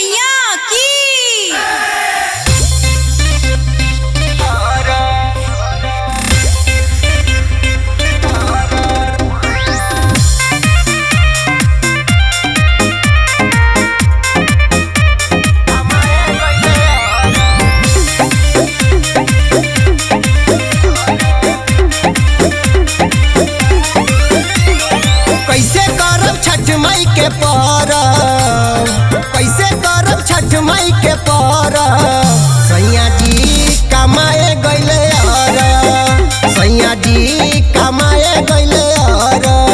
मैया की। कैसे करब छठ माई के परब, कैसे करब छठ माई के परब। सैया जी कमाए गइले अरब, सैया जी कमाए गइले अरब।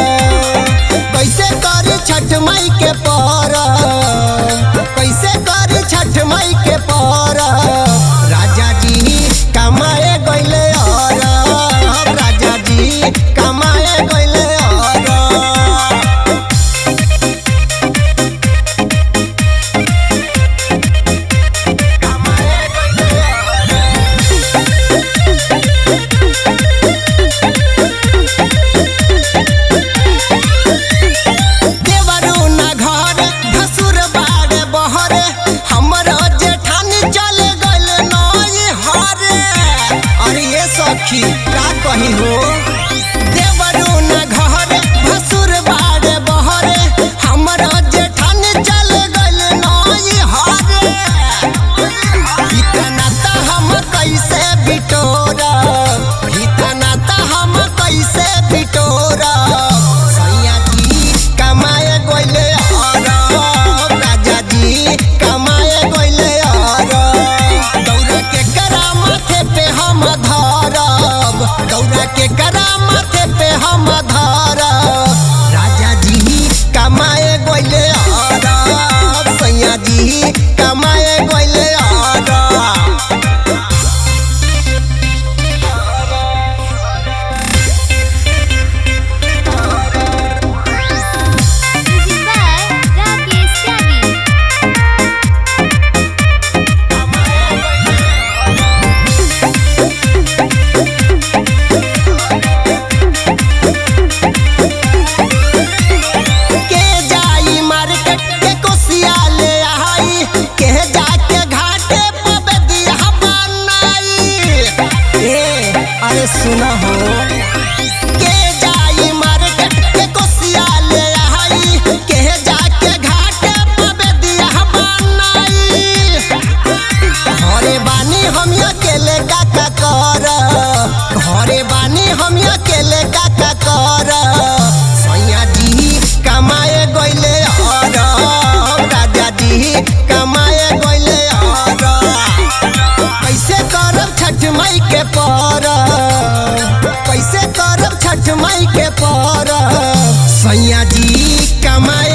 कैसे कर छठ माई के परब, कैसे कर छठ माई के परब। राजा जी कमाए गइले अरब, राजा जी कमाए गइले अरब। सखी का कही हो देवरू न घरे भसुर बाड़े बहरे, हमरा जेठान चल गइल नई हरे। इतना त हम कैसे बिटोरब, इतना त हम कैसे बिटोरब। सैया जी कमाए गइले अरब, राजा जी कमाए गइले अरब। दौरा के करा माथे पे हम दौरा के करा माथे पे हम धरब। राजा जी कमाए गइले अरब, सैया जी कमाए गइले अरब। अरे सुना हो के जाई मार्केट के कोसिया ले आई, के जाके घाटे पे दिया बनाई। घरे बानी हम अकेले काका कर, घरे बानी हम अकेले काका कर। सैया जी कमाए गइले अरब, राजा जी कमाए गइले अरब। कैसे करब छठ माई के परब, कैसे करब छठ माई के परब। सैया जी कमाए